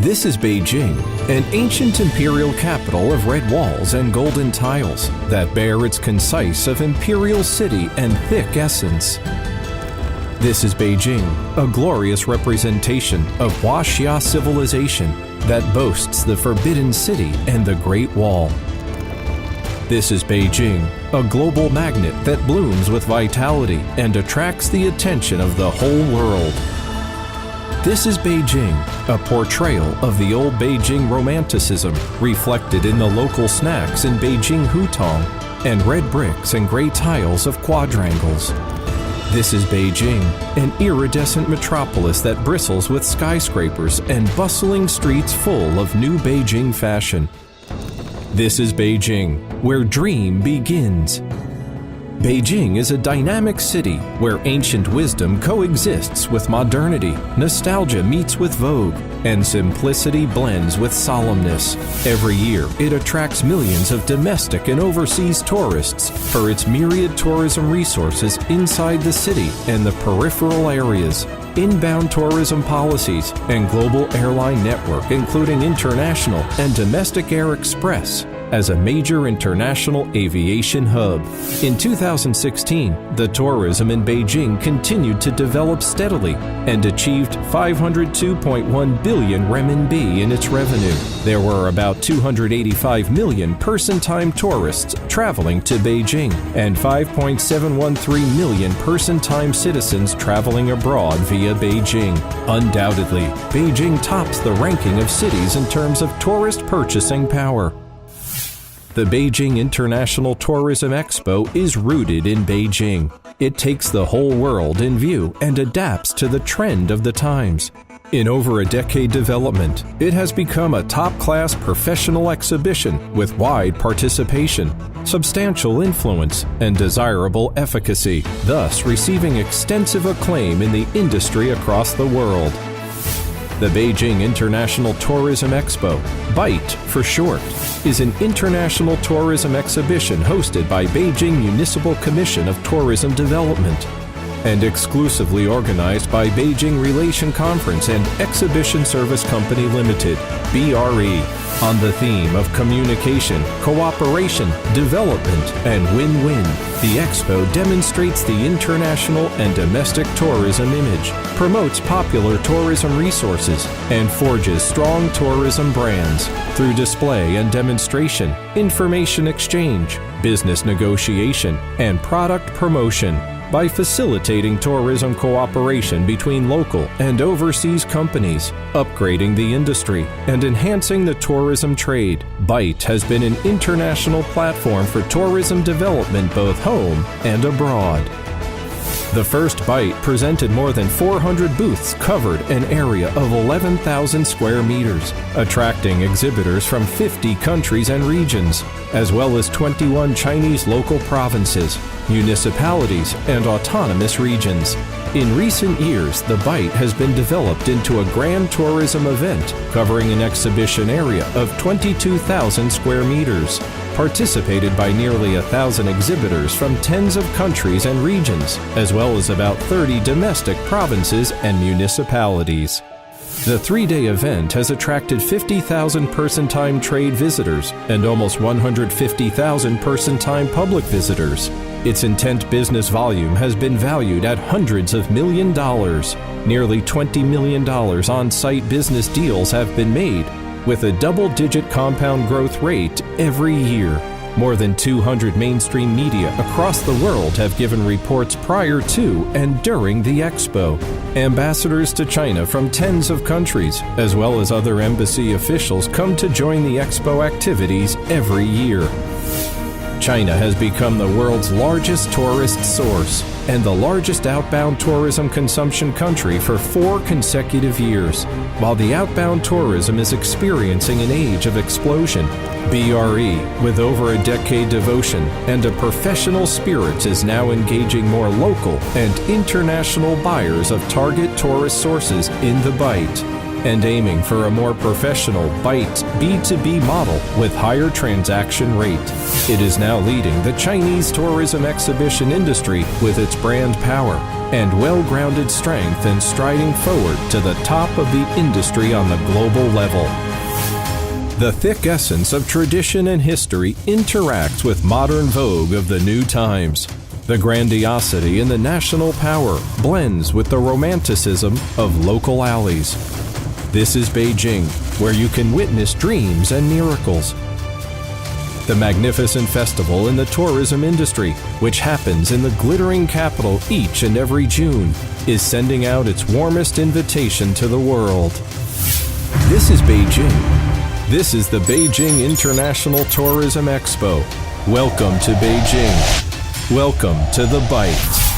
This is Beijing, an ancient imperial capital of red walls and golden tiles that bear its concise of imperial city and thick essence. This is Beijing, a glorious representation of Huaxia civilization that boasts the Forbidden City and the Great Wall. This is Beijing, a global magnet that blooms with vitality and attracts the attention of the whole world. This is Beijing, a portrayal of the old Beijing romanticism reflected in the local snacks in Beijing hutong and red bricks and gray tiles of quadrangles. This is Beijing, an iridescent metropolis that bristles with skyscrapers and bustling streets full of new Beijing fashion. This is Beijing, where dream begins. Beijing is a dynamic city where ancient wisdom coexists with modernity, nostalgia meets with vogue, and simplicity blends with solemnness. Every year, it attracts millions of domestic and overseas tourists for its myriad tourism resources inside the city and the peripheral areas, inbound tourism policies, and global airline network including international and domestic air express as a major international aviation hub. In 2016, the tourism in Beijing continued to develop steadily and achieved 502.1 billion renminbi in its revenue. There were about 285 million person-time tourists traveling to Beijing and 5.713 million person-time citizens traveling abroad via Beijing. Undoubtedly, Beijing tops the ranking of cities in terms of tourist purchasing power. The Beijing International Tourism Expo is rooted in Beijing. It takes the whole world in view and adapts to the trend of the times. In over a decade development, it has become a top-class professional exhibition with wide participation, substantial influence, and desirable efficacy, thus receiving extensive acclaim in the industry across the world. The Beijing International Tourism Expo, BITE for short, is an international tourism exhibition hosted by Beijing Municipal Commission of Tourism Development and exclusively organized by Beijing Relation Conference and Exhibition Service Company Limited, BRE, on the theme of communication, cooperation, development, and win-win. The Expo demonstrates the international and domestic tourism image, promotes popular tourism resources, and forges strong tourism brands through display and demonstration, information exchange, business negotiation, and product promotion. By facilitating tourism cooperation between local and overseas companies, upgrading the industry, and enhancing the tourism trade, BITE has been an international platform for tourism development both home and abroad. The first BITE presented more than 400 booths covered an area of 11,000 square meters, attracting exhibitors from 50 countries and regions, as well as 21 Chinese local provinces, municipalities, and autonomous regions. In recent years, the BITE has been developed into a grand tourism event covering an exhibition area of 22,000 square meters, participated by nearly 1,000 exhibitors from tens of countries and regions, as well as about 30 domestic provinces and municipalities. The three-day event has attracted 50,000 person-time trade visitors and almost 150,000 person-time public visitors. Its intent business volume has been valued at hundreds of $millions. Nearly $20 million on-site business deals have been made, with a double-digit compound growth rate every year. More than 200 mainstream media across the world have given reports prior to and during the Expo. Ambassadors to China from tens of countries, as well as other embassy officials, come to join the Expo activities every year. China has become the world's largest tourist source and the largest outbound tourism consumption country for 4 consecutive years. While the outbound tourism is experiencing an age of explosion, BRE, with over a decade devotion and a professional spirit, is now engaging more local and international buyers of target tourist sources in the BITE. and aiming for a more professional bite B2B model with higher transaction rate. It is now leading the Chinese tourism exhibition industry with its brand power and well-grounded strength and striding forward to the top of the industry on the global level. The thick essence of tradition and history interacts with modern vogue of the new times. The grandiosity and the national power blends with the romanticism of local alleys. This is Beijing, where you can witness dreams and miracles. The magnificent festival in the tourism industry, which happens in the glittering capital each and every June, is sending out its warmest invitation to the world. This is Beijing. This is the Beijing International Tourism Expo. Welcome to Beijing. Welcome to the Bite.